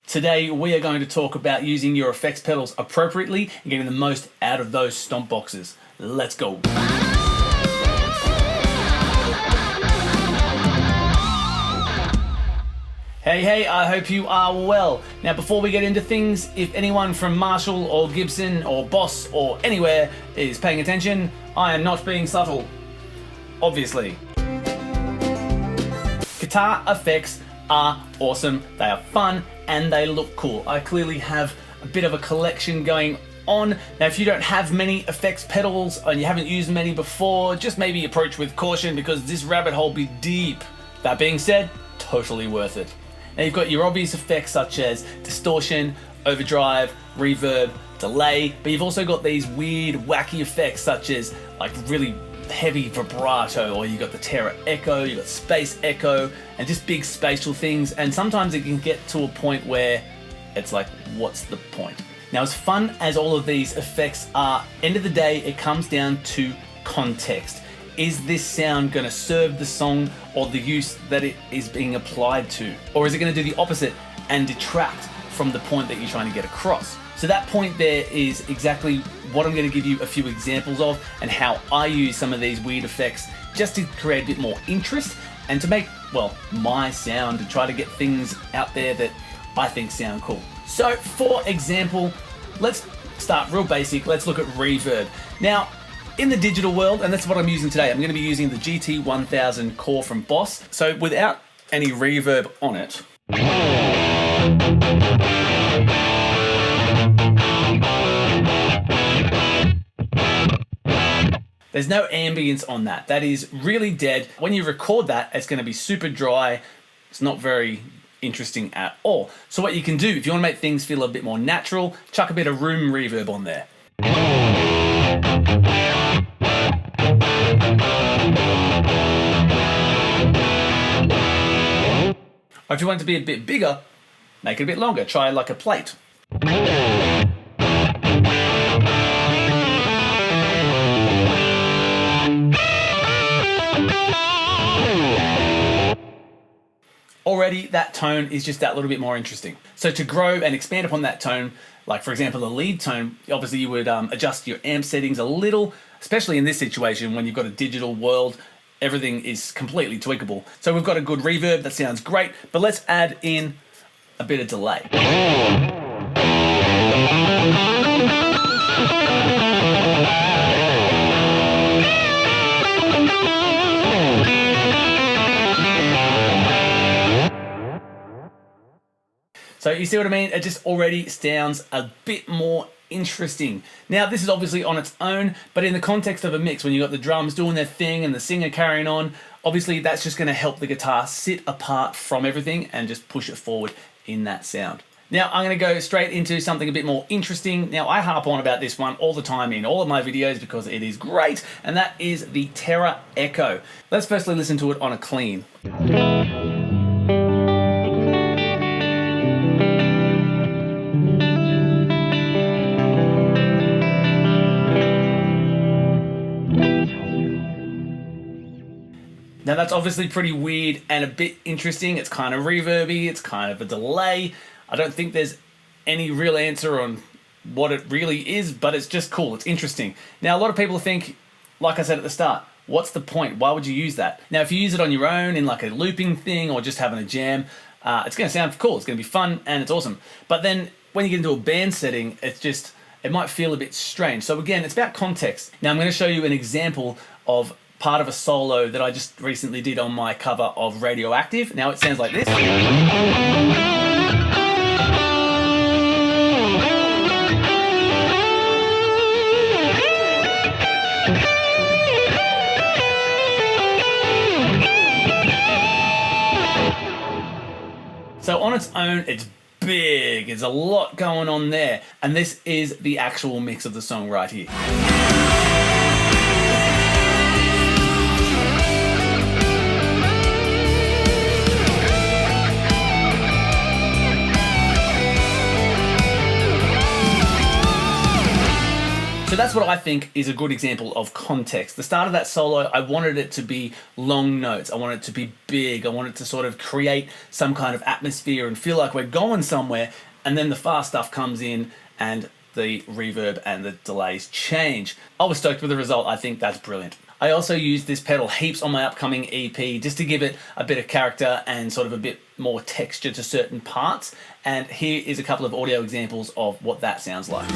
Today we are going to talk about using your effects pedals appropriately and getting the most out of those stomp boxes. Let's go. Hey, I hope you are well. Now before we get into things, if anyone from Marshall or Gibson or Boss or anywhere is paying attention, I am not being subtle. Obviously. Guitar effects are awesome, they are fun, and they look cool. I clearly have a bit of a collection going on. Now if you don't have many effects pedals and you haven't used many before, just maybe approach with caution because this rabbit hole be deep. That being said, totally worth it. Now you've got your obvious effects such as distortion, overdrive, reverb, delay, but you've also got these weird wacky effects such as like really heavy vibrato, or you got the Terra echo, you got space echo, and just big spatial things. And sometimes it can get to a point where it's like, what's the point? Now as fun as all of these effects are, end of the day it comes down to context. Is this sound going to serve the song or the use that it is being applied to? Or is it going to do the opposite and detract from the point that you're trying to get across? So that point there is exactly what I'm going to give you a few examples of, and how I use some of these weird effects just to create a bit more interest and to make, well, my sound and try to get things out there that I think sound cool. So for example, let's start real basic. Let's look at reverb. Now, in the digital world, and that's what I'm using today, I'm going to be using the GT1000 core from Boss. So without any reverb on it, there's no ambience on that. That is really dead. When you record that, it's going to be super dry. It's not very interesting at all. So what you can do, if you want to make things feel a bit more natural, chuck a bit of room reverb on there. Or if you want it to be a bit bigger, make it a bit longer. Try like a plate. Already that tone is just that little bit more interesting. So to grow and expand upon that tone, like for example the lead tone, obviously you would adjust your amp settings a little, especially in this situation when you've got a digital world. Everything is completely tweakable. So we've got a good reverb, that sounds great, but let's add in a bit of delay. So you see what I mean? It just already sounds a bit more interesting. Now this is obviously on its own, but in the context of a mix, when you got the drums doing their thing and the singer carrying on, obviously that's just going to help the guitar sit apart from everything and just push it forward in that sound. Now I'm going to go straight into something a bit more interesting. Now I harp on about this one all the time in all of my videos because it is great, and that is the Terra echo. Let's firstly listen to it on a clean. Now that's obviously pretty weird and a bit interesting. It's kind of reverby, it's kind of a delay. I don't think there's any real answer on what it really is, but it's just cool, it's interesting. Now a lot of people think, like I said at the start, what's the point? Why would you use that? Now if you use it on your own in like a looping thing or just having a jam, it's going to sound cool, it's going to be fun and it's awesome. But then when you get into a band setting, it might feel a bit strange. So again, it's about context. Now I'm going to show you an example of part of a solo that I just recently did on my cover of Radioactive. Now it sounds like this. So on its own, it's big. There's a lot going on there. And this is the actual mix of the song right here. So that's what I think is a good example of context. The start of that solo, I wanted it to be long notes. I wanted it to be big. I wanted to sort of create some kind of atmosphere and feel like we're going somewhere. And then the fast stuff comes in and the reverb and the delays change. I was stoked with the result. I think that's brilliant. I also used this pedal heaps on my upcoming EP just to give it a bit of character and sort of a bit more texture to certain parts. And here is a couple of audio examples of what that sounds like.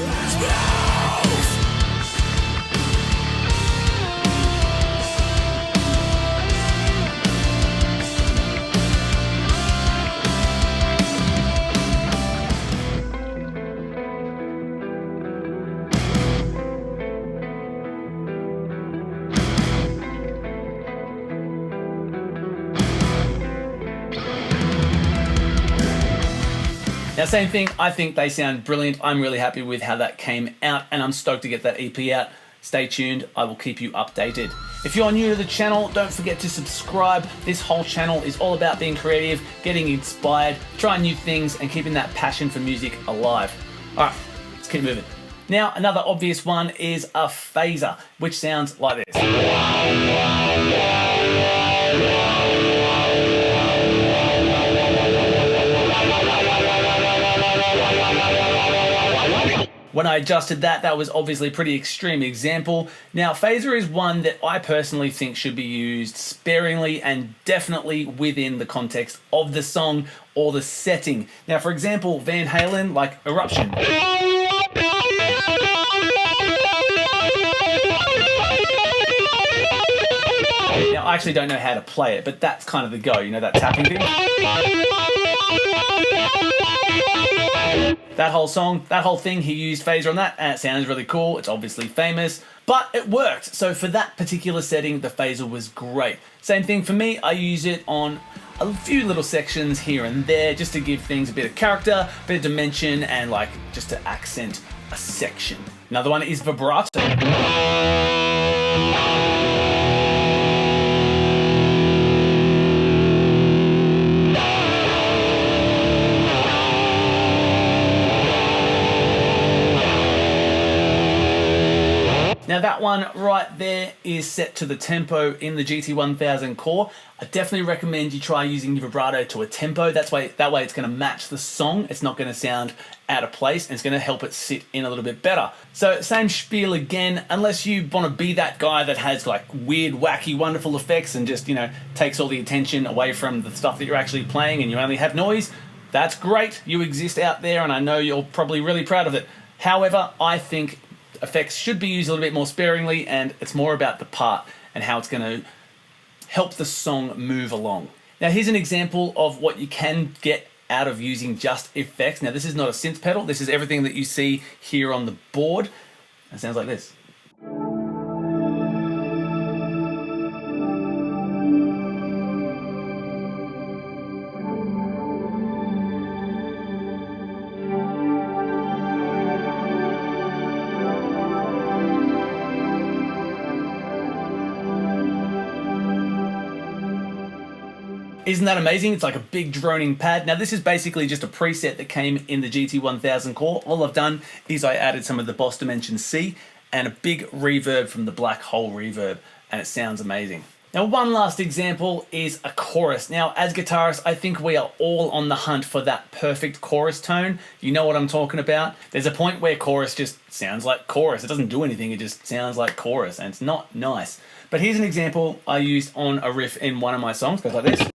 Now, same thing, I think they sound brilliant. I'm really happy with how that came out, and I'm stoked to get that EP out. Stay tuned, I will keep you updated. If you're new to the channel, don't forget to subscribe. This whole channel is all about being creative, getting inspired, trying new things, and keeping that passion for music alive. All right, let's keep moving. Now, another obvious one is a phaser, which sounds like this. When I adjusted that was obviously a pretty extreme example. Now, phaser is one that I personally think should be used sparingly and definitely within the context of the song or the setting. Now, for example, Van Halen, like Eruption. Now, I actually don't know how to play it, but that's kind of the go, you know, that tapping thing? That whole song, that whole thing, he used phaser on that, and it sounds really cool. It's obviously famous, but it worked. So for that particular setting, the phaser was great. Same thing for me, I use it on a few little sections here and there just to give things a bit of character, a bit of dimension, and like just to accent a section. Another one is vibrato. Now that one right there is set to the tempo in the GT1000 core. I definitely recommend you try using your vibrato to a tempo. That way it's going to match the song. It's not going to sound out of place, and it's going to help it sit in a little bit better. So same spiel again, unless you want to be that guy that has like weird, wacky, wonderful effects and just, you know, takes all the attention away from the stuff that you're actually playing and you only have noise. That's great. You exist out there, and I know you're probably really proud of it. However, I think effects should be used a little bit more sparingly, and it's more about the part and how it's going to help the song move along. Now here's an example of what you can get out of using just effects. Now this is not a synth pedal, this is everything that you see here on the board. It sounds like this. Isn't that amazing? It's like a big droning pad. Now this is basically just a preset that came in the GT1000 core. All I've done is I added some of the Boss Dimension C and a big reverb from the Black Hole reverb, and it sounds amazing. Now one last example is a chorus. Now as guitarists, I think we are all on the hunt for that perfect chorus tone. You know what I'm talking about? There's a point where chorus just sounds like chorus. It doesn't do anything, it just sounds like chorus, and it's not nice. But here's an example I used on a riff in one of my songs. It goes like this.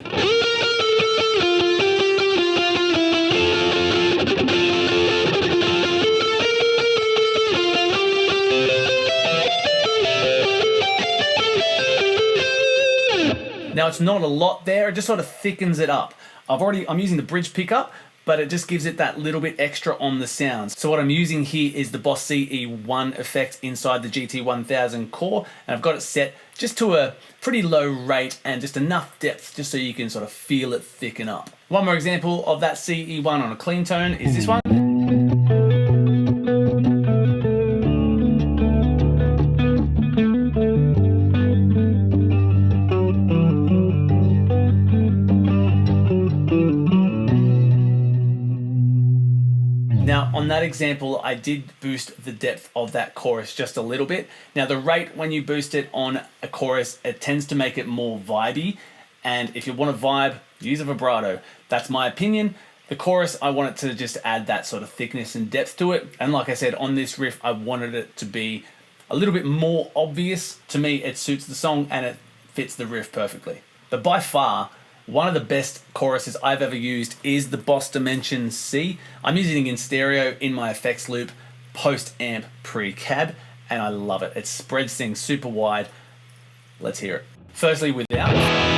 Now it's not a lot there, it just sort of thickens it up. I'm using the bridge pickup, but it just gives it that little bit extra on the sounds. So what I'm using here is the Boss CE1 effect inside the GT1000 core, and I've got it set just to a pretty low rate and just enough depth just so you can sort of feel it thicken up. One more example of that CE1 on a clean tone is this one. Now on that example, I did boost the depth of that chorus just a little bit. Now the rate when you boost it on a chorus, it tends to make it more vibey. And if you want to vibe, use a vibrato. That's my opinion. The chorus, I want it to just add that sort of thickness and depth to it. And like I said, on this riff, I wanted it to be a little bit more obvious. To me, it suits the song and it fits the riff perfectly. But by far, one of the best choruses I've ever used is the Boss Dimension C. I'm using it in stereo in my effects loop, post-amp, pre-cab, and I love it. It spreads things super wide. Let's hear it. Firstly, without.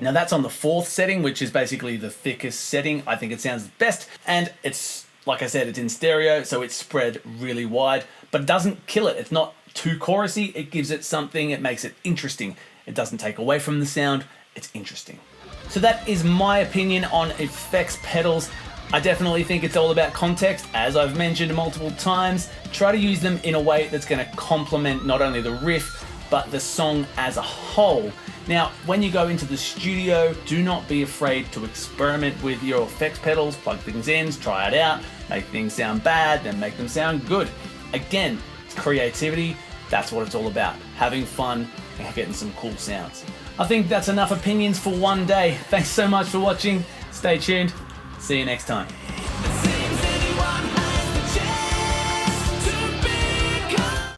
Now that's on the 4th setting, which is basically the thickest setting. I think it sounds best. And it's, like I said, it's in stereo, so it's spread really wide, but it doesn't kill it. It's not too chorusy. It gives it something, it makes it interesting. It doesn't take away from the sound, it's interesting. So that is my opinion on effects pedals. I definitely think it's all about context. As I've mentioned multiple times, try to use them in a way that's gonna complement not only the riff, but the song as a whole. Now, when you go into the studio, do not be afraid to experiment with your effects pedals, plug things in, try it out, make things sound bad, then make them sound good. Again, it's creativity, that's what it's all about. Having fun and getting some cool sounds. I think that's enough opinions for one day. Thanks so much for watching. Stay tuned. See you next time.